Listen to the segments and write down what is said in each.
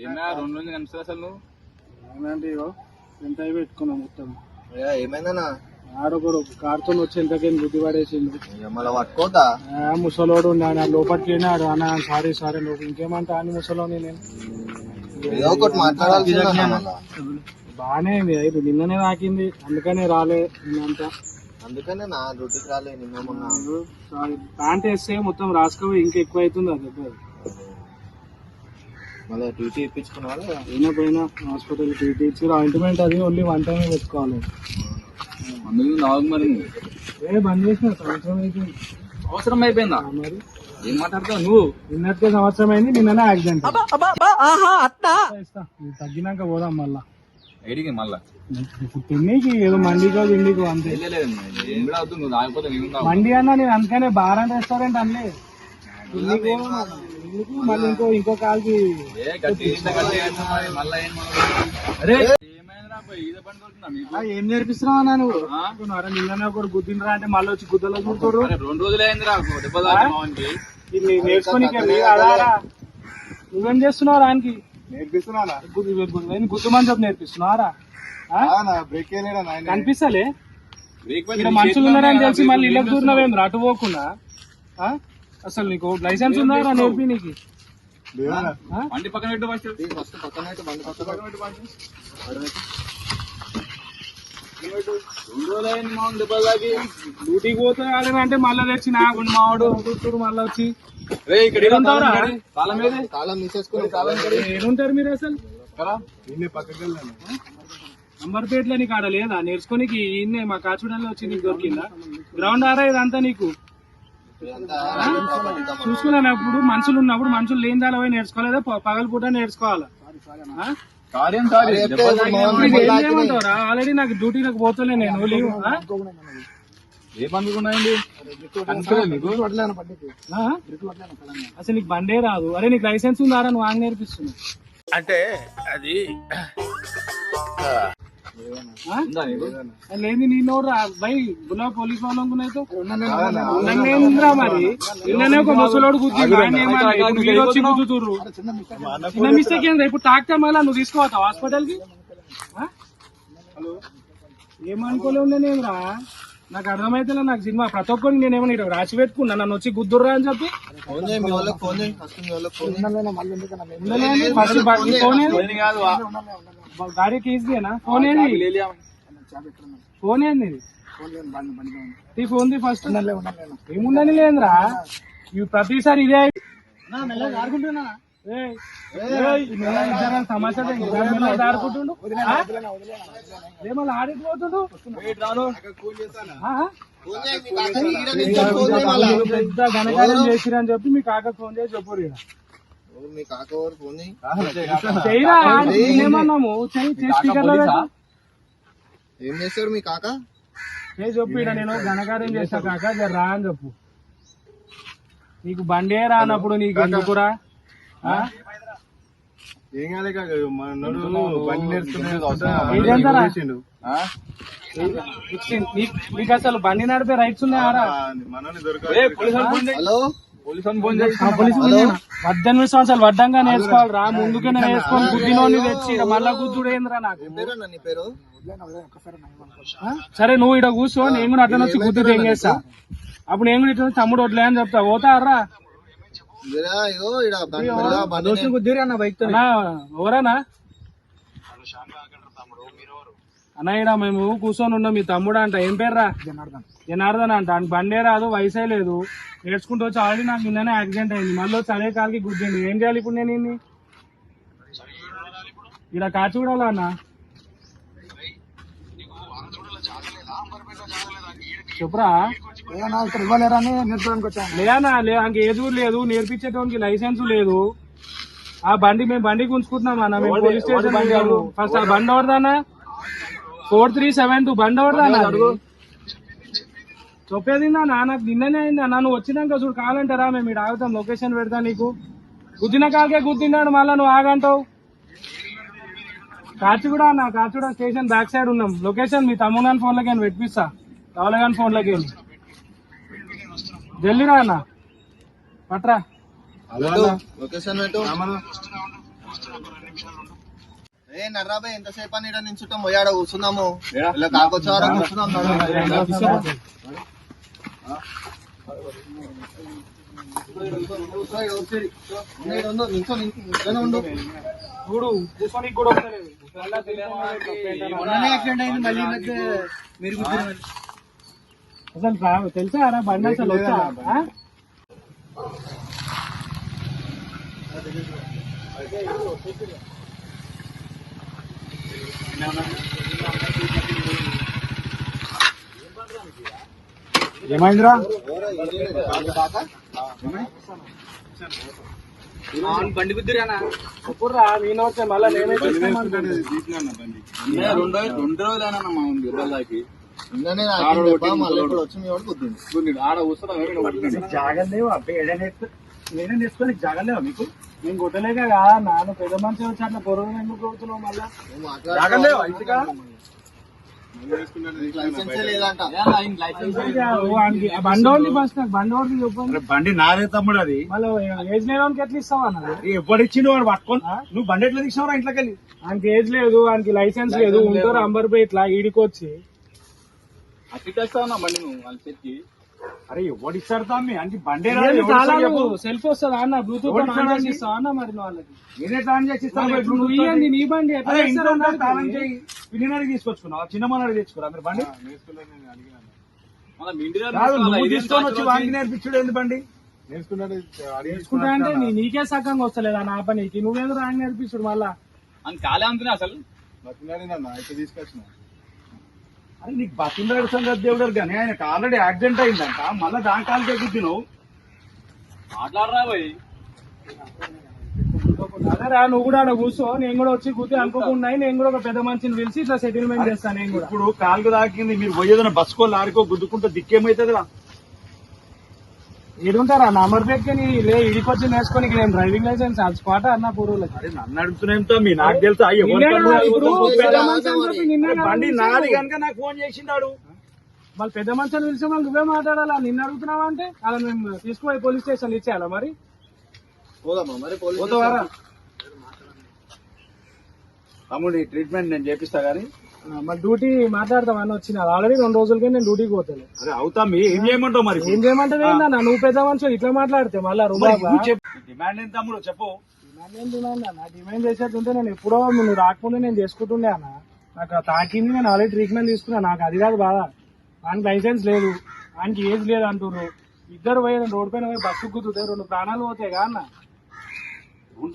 ఏమైనా 2 రోజులు కనిపిస్తుంది అసలు నువ్వు ఏమంటే ఎంత అయి పెట్టుకున్నా మొత్తం. ఏమైందన్నా? ఆడొకడు కార్తో వచ్చి ఎంతకైనా గుద్ది పడేసిండు. మళ్ళీ పట్టుకోతా ముసలోడు లోపలికి ఆడు అన్న సారీ సారీ లోపు ఇంకేమంటా అని ముసలోని నేను ఏదో ఒకటి మాట్లాడాలి. బాగానే అయింది అయితే నిన్ననే తాకింది అందుకనే రాలే నిన్నంతా. అందుకనే నా డ్యూటీకి రాలే నిన్న మొన్న. ప్యాంట్ వేస్తే మొత్తం రాసుకోవి ఇంకా ఎక్కువ అవుతుంది అది దెబ్బ. మళ్ళీ డ్యూటీ ఇప్పించుకున్నా పోయినా హాస్పిటల్ డ్యూటీ ఇచ్చి ఆయింట్మెంట్ అది ఓన్లీ 1 టైం పెట్టుకోవాలి. అందులో నాలుగు మరి బంద్ చేసిన సంవత్సరం అయిపోయింది. అవసరం అయిపోయిందా? మరి ఏం మాట్లాడతావు నువ్వు? నిన్నటికే సంవత్సరం అయింది, నిన్ననే యాక్సిడెంట్. తగ్గినాక పోదాం మళ్ళా. ఏడికి మళ్ళా తిన్నీకి ఏదో మండికో తిండికో అంతే. మండి అన్నా నేను అందుకనే బార్ అండ్ రెస్టారెంట్ అనలే. మళ్ళీ ఇంకో కాల్కి ఏం నేర్పిస్తున్నావు అన్నా నువ్వు? నిన్ననే ఒకటి గుద్దినరా అంటే మళ్ళీ వచ్చి గుద్దలో చూడతాడు. 2 రోజులు అయిందిరా నేర్చుకోనికే అదారా. నువ్వేం చేస్తున్నావు దానికి? నేర్పిస్తున్నా గుద్దుమని చెప్పి నేర్పిస్తున్నారా? కనిపిస్తలే ఇక్కడ మనుషులు ఉన్నారని తెలిసి మళ్ళీ ఇళ్ళకి దూరినవేం అటు పోకుండా. అసలు నీకు లైసెన్స్ ఉందా నేర్పి నీకు? బండి పక్కన పెట్టు ఫస్ట్. పక్కన బండి పక్కన పెట్టు. 2 రోజులు అయింది మా దెబ్బలు తాకి. డ్యూటీకి పోతే అంటే మళ్ళీ తెచ్చి నాకు మావాడు కూతురు మళ్ళీ వచ్చి తాళం తీసేసుకుని తాళం ఏడుంటారు మీరు అసలు? పక్కకి వెళ్ళాను. అంబర్పేటలో నీకు ఆడ లేదా నేర్చుకోనికి? ఇన్నే మా కాచుడంలో వచ్చి నీకు దొరికిందా? గ్రౌండ్ ఆరా ఇదంతా నీకు చూసుకున్నప్పుడు మనుషులు ఉన్నప్పుడు మనుషులు లేని దాని పోయి నేర్చుకోలేదా? పగలపూట నేర్చుకోవాలా? ఏమంటారా? ఆల్రెడీ నాకు డ్యూటీ నాకు పోతలే నేను లీవ్. ఏ బండి ఉన్నాయండి అసలు నీకు బండే రాదు. అరే నీకు లైసెన్స్ ఉందారా? నువ్వు ఆంగ్ నేర్పిస్తున్నావు అంటే అది లేదు. నేను బై గులా పోలీస్ వాళ్ళంకున్నాయిరా. మరి నిన్ననే ఒక ముసలోడు గుద్దిండు. మీరు వచ్చి గుద్దుతుర్రు. చిన్న మిస్టేక్ ఏంద్రా? ఇప్పుడు తాకితే మళ్ళా నువ్వు తీసుకోవద్దావు హాస్పిటల్ కి? ఏమనుకోలే నేనేమ్రా? నాకు అర్థమైతే నాకు సినిమా ప్రతి ఒక్కరికి నేనేమన్నా ఇక్కడ రాసి పెట్టుకున్నా నన్ను వచ్చి గుద్దుర్రా అని చెప్పి. ఫస్ట్ గాడి కేసుదేనా? ఫోన్ ఏంది? ఫోన్ ఏంది? ఫోన్ ఫస్ట్ ఏముందని లేదురా. ఇవి ప్రతిసారి ఇదే సమస్య ఆడుకుంటుండు. ఏమన్నా ఆడిపోతుండు. పెద్ద ఘనకార్యం చేసిరని చెప్పి మీ కాక ఫోన్ చేసి చెప్పరు. చెయ్యరా ఏమన్నాము? ఏం చేస్తాడు మీ కాక? చెప్పు. ఇక్కడ నేను ఘనకార్యం చేస్తా కాక రా అని చెప్పు. నీకు బండే రానప్పుడు నీకు ఎందుకురా? ఏం కాలే బండి నీకు అసలు బండి నడిపే రైట్స్ ఉన్నాయారా? 18 సంవత్సరాలు వడ్డంగా నేర్చుకోవాలి రా. ముందుకనే నేర్చుకోవాలి. గుద్దినోని తెచ్చి మళ్ళా గుద్దుడు ఏంద్రా నాకు? సరే నువ్వు ఇక్కడ కూర్చో, నేను కూడా అట్లా వచ్చి గుద్దు తెంగేస్తా. అప్పుడు నేను కూడా ఇట్లా తమ్ముడు వడ్లే అని చెప్తా. పోతారా ఎవరన్నా అన్న? ఇక్కడ మేము కూర్చొని ఉన్నాం. మీ తమ్ముడు అంట. ఏం పేర్రా? జనార్దన్ అంట. బండే రాదు, వయసే లేదు. నేర్చుకుంటూ వచ్చి ఆల్రెడీ నాకు నిన్ననే యాక్సిడెంట్ అయింది. మళ్ళీ వచ్చి అదే కాలికి గుద్దింది. ఏం చేయాలి ఇప్పుడు నేను? ఇక్కడ కాచిగూడలో అన్న చెప్పురా. లేదన్నా ఇంక ఏజ్ లేదు, నేర్పించేటోనికి లైసెన్స్ లేదు. ఆ బండి మేము బండి గుంజుకుంటున్నాం అన్న. మేము పోలీస్ స్టేషన్ ఫస్ట్ ఆ బండి ఎవరిదన్నా? 4372 బండి ఎవరిదన్నా? చెప్పేది నాకు నిన్ననే అయింది అన్న. నువ్వు వచ్చినాక చూడు కావాలంటారా? మేము ఇక్కడ ఆగుతాం, లొకేషన్ పెడతా నీకు. గుద్దిన కాకే గుద్దినాడు మళ్ళా నువ్వు ఆగంటావు. కాచిగూడ అన్న, కాచిగూడ స్టేషన్ బ్యాక్ సైడ్ ఉన్నాం. లొకేషన్ మీ తమ్ముడు ఫోన్లోకి వెళ్ళి పెట్టిస్తా. కావాలని ఫోన్లోకి వెళ్ళి జల్లిరా అన్న. పట్రా లొకేషన్ ఏ నర్రాబాయ్ ఎంతసేపు అని ఇక్కడ నించుంటాం పోయాడ కూర్చుందాము ఇలా కాకొచ్చేవారా కూర్చుందాం ఉండు చూడు కూర్చొని కూడా వస్తలేదు. అసలు తెలుసా రా బండి అసలు వచ్చా? ఏమైందిరా? బండి కుదిరానా చెప్పుర్రా నేను వచ్చా మళ్ళీ నేనే రెండు రోజులైనా మా దెబ్బలకి వచ్చి మీ వాడు పొద్దుంది ఆడ కూర్చొని జాగలేవు అబ్బాయి నేనే తీసుకొని జాగలేవా మీకు? నేను కొట్టలేక కాదా నాన్న పెద్ద మనిషి వచ్చి అట్లా పొరుగు ఎందుకు కొడుతున్నావు మళ్ళా? జాగలేవా ఇంటికా? బండోడిని ఫస్ట్ నాకు బండోడిని చెప్పండి. బండి నాదే తమ్ముడు, అది మళ్ళీ ఏజ్ లేని ఎట్లా ఇస్తావు అన్నది? ఎప్పుడు ఇచ్చిండు వాడు పట్టుకొని నువ్వు బండి ఎట్లా తీసినావు ఇంట్లోకి వెళ్ళి? ఆయనకి ఏజ్ లేదు, ఆయనకి లైసెన్స్ లేదు, ఉంటారు అంబర్పేట్ల ఈడికి వచ్చి అట్టిస్తా ఉన్నా బండి నువ్వు వాళ్ళ చేతికి. అరే ఎవడు ఇస్తాడు తమ్మి అంటే బండి సెల్ఫ్ వస్తుందా అన్న? బ్లూటూత్ ఆన్ చేసి ఇస్తావా అన్న? మరి వాళ్ళకి నేనే తాను చేసి నువ్వు ఇయ్యండి నీ బండి ఎట్లా చేస్తారో నాకు తానం చేయి. పిన్నడికి తీసుకొచ్చుకున్నావు, చిన్న మనడికి తెచ్చుకురా మీరు బండి. మళ్ళీ మీ ఇంటి కాదు, నువ్వు తీసుకొని వచ్చి వానికి నేర్పించుడు ఏంది బండి? నేర్చుకుంటా అంటే నీకే సగంగా వస్తలేదా నా పనికి? నువ్వేదో రాంగ్ నేర్పిస్తుడు మళ్ళా. అని కాలే అనుకున్నా అసలు తీసుకొచ్చిన అరే నీకు బతిందాడు సంగతి దేవుడు కానీ ఆయనకు ఆల్రెడీ యాక్సిడెంట్ అయిందంట, మళ్ళీ దాని కాలు తగ్గుద్ది నువ్వు మాట్లాడరా పోయి. అదేరా నువ్వు కూడా ఆడ కూర్చో, నేను కూడా వచ్చి కూర్చో అనుకోకుండా నేను కూడా ఒక పెద్ద మనిషిని పిలిచి ఇట్లా సెటిల్మెంట్ చేస్తాను. నేను కూడా ఇప్పుడు కాలుకు తాకింది, మీరు పోయేదన్నా బస్సుకో లారీకో గుద్దుకుంటే దిక్కేమైతుందిరా? ఏడుంటారా నా అమర్పేట్కి ఇడికొచ్చి నేర్చుకొని నేను డ్రైవింగ్ లైసెన్స్ అది స్పాట్ అన్న పూర్వులకి. అరే నన్ను అడుగుతున్నాయంతో మీ నాకు తెలుసా? బండి నాది కనుక నాకు ఫోన్ చేసిండాడు. మళ్ళీ పెద్ద మనుషులు పిలిచి మళ్ళీ నువ్వే మాట్లాడాలా? నిన్ను అడుగుతున్నావా అంటే అలా మేము తీసుకుపోయి పోలీస్ స్టేషన్ ఇచ్చేయాలా? మరి పోదామా మరి పోతావారా తమ్ముడి ట్రీట్మెంట్ నేను చేపిస్తా గానీ మరి డ్యూటీ మాట్లాడతామని వచ్చిన ఆల్రెడీ 2 రోజులకే నేను డ్యూటీకి పోతాను. అరే అవుతా ఏం చేయమంటావు మరి? ఏం చేయమంటావు ఏందన్న? నువ్వు పెద్ద మనుషులు ఇట్లా మాట్లాడితే మళ్ళా డిమాండ్ ఏంటి తమ్ముడు చెప్పు. డిమాండ్ ఏం డిమాండ్ అన్న? డిమాండ్ చేసేట్టుంటే నేను ఎప్పుడో నువ్వు రాకముందే నేను చేసుకుంటుండే అన్న. నాకు తాకింది, నేను ఆల్రెడీ ట్రీట్మెంట్ తీసుకున్నా. నాకు అది కాదు బాధ. ఆయనకి లైసెన్స్ లేదు, ఆయనకి ఏజ్ లేదు అంటున్నారు. ఇద్దరు పోయి రోడ్డు పైన పోయి బస్సు గుద్దుతాయి, 2 ప్రాణాలు పోతాయి కా అన్న.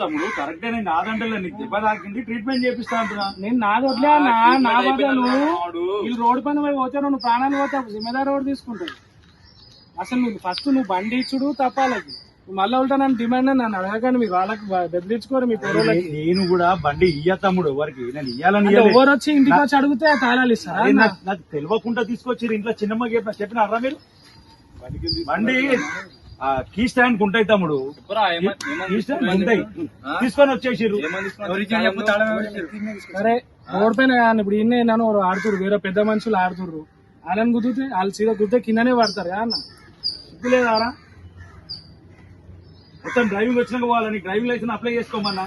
తమ్ముడు కరెక్టే, నేను నాదంటే నీకు దెబ్బ తాకింది ట్రీట్మెంట్ చేపిస్తా అంటున్నా. నేను నాది వదిలే అన్న, నా బాధ. వీళ్ళు రోడ్డు పైన పోయి పోతే 2 ప్రాణాలు పోతావు, జిమ్మేదారు రోడ్డు తీసుకుంటాడు. అసలు నువ్వు ఫస్ట్ నువ్వు బండి ఇచ్చుడు తప్పాలకి, మళ్ళీ ఉంటా నన్ను డిమాండ్ నన్ను అడగగానే మీరు వాళ్ళకి బెదిరించుకోరు మీ పేరులకి. నేను కూడా బండి ఇయ్య తమ్ముడు, ఎవరికి నేను ఇయ్యాలని ఎవరు వచ్చి ఇంటికి వచ్చి అడిగితే తాళాలు ఇస్తారా? నాకు తెలియకుండా తీసుకొచ్చి ఇంట్లో చిన్నమ్మ చెప్పిన అర్రా మీరు బండి కీ స్టాండ్ ఉంటాయి తమ్ముడు, కీ స్టాండ్ ఉంటాయి తీసుకొని వచ్చేసారు. సరే రోడ్ పైన ఇప్పుడు ఇన్నే నన్ను ఆడుతురు, వేరే పెద్ద మనుషులు ఆడుతుర్రు. వాళ్ళని గుద్దితే వాళ్ళు సీదా గుద్దే కిందనే పడతారు కదా అన్న. సిగ్గు లేదారా? మొత్తం డ్రైవింగ్ వచ్చినాక వాళ్ళని డ్రైవింగ్ లైసెన్స్ అప్లై చేసుకోమన్నా,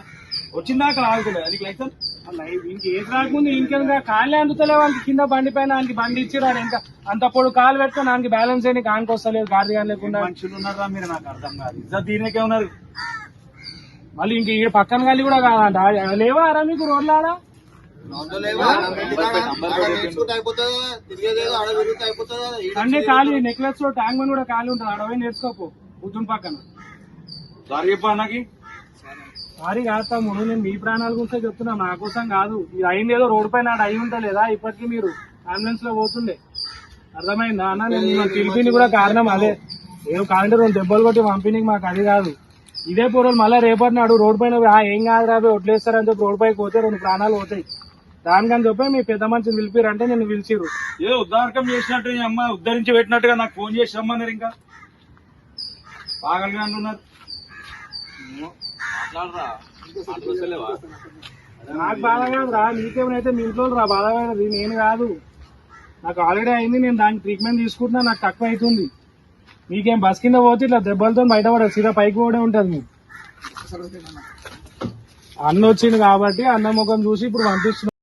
వచ్చిందాక ఆగుతుంది నీకు లైసెన్స్. ఇంక ఏది రాకముందు ఇంకెందుకు కాళ్ళే అందుతలే వాళ్ళకి కింద బండి పైన ఆయనకి బండి ఇచ్చిరాడు. ఇంకా అంత పొడు కాలు పెట్టుకుని ఆయనకి బ్యాలెన్స్ అయ్యి కానికి వస్తలేదు గాడి కానీ లేకుండా. మనుషులు ఉన్నారా మీరు? నాకు అర్థం కాదు. ఇజ్జత్ దీనికే ఉన్నారు. మళ్ళీ ఇంక ఈ పక్కన గాలి కూడా కాదంట. లేవారా మీకు రోడ్లు ఆడ? సండే ఖాళీ, నెక్లెస్ లో ట్యాంక్ బండ్ కూడా ఖాళీ ఉంటుంది, ఆడపోయి నేర్చుకోపో బుద్ధుని పక్కన. సారీ చెప్పా నాకు. సారీ కాదు తమ్ముడు, నేను మీ ప్రాణాల గురించి చెప్తున్నా, నా కోసం కాదు. ఇది అయింది ఏదో రోడ్డు పైన అయి ఉంటా లేదా ఇప్పటికీ మీరు అంబులెన్స్ లో పోతుండే. అర్థమైందా అన్న? నేను పిలిపిని కూడా కారణం అదే. ఏం కావాలంటే 2 దెబ్బలు కొట్టి పంపిణీకి మాకు అది కాదు. ఇదే పూర్వలు మళ్ళీ రేపటి నాడు రోడ్డు పైన ఏం కాదు రాబోయే వడ్లేస్తారని చెప్పి రోడ్డు పైకి పోతే 2 ప్రాణాలు పోతాయి. దానికని చెప్పి మీ పెద్ద మనిషిని పిలిపిరంటే నేను పిలిచిరు. ఏదో ఉద్ధారకం చేసినట్టు అమ్మ ఉద్ధరించి పెట్టినట్టుగా నాకు ఫోన్ చేసి రమ్మన్నారు. ఇంకా పాగలుగా అంటున్నారు. నాకు బాధ కాదు రా, నీకేమైతే మీ ఇంట్లో రా బాధ కాదు, నేను కాదు. నాకు ఆల్రెడీ అయింది, నేను దానికి ట్రీట్మెంట్ తీసుకుంటున్నా, నాకు తక్కువ అవుతుంది. మీకేం బస్ కింద పోతే ఇట్లా దెబ్బలతో బయటపడదు, సీదా పైకి కూడా ఉంటుంది. మీకు అన్న వచ్చింది కాబట్టి అన్న ముఖం చూసి ఇప్పుడు పంపిస్తున్నాం.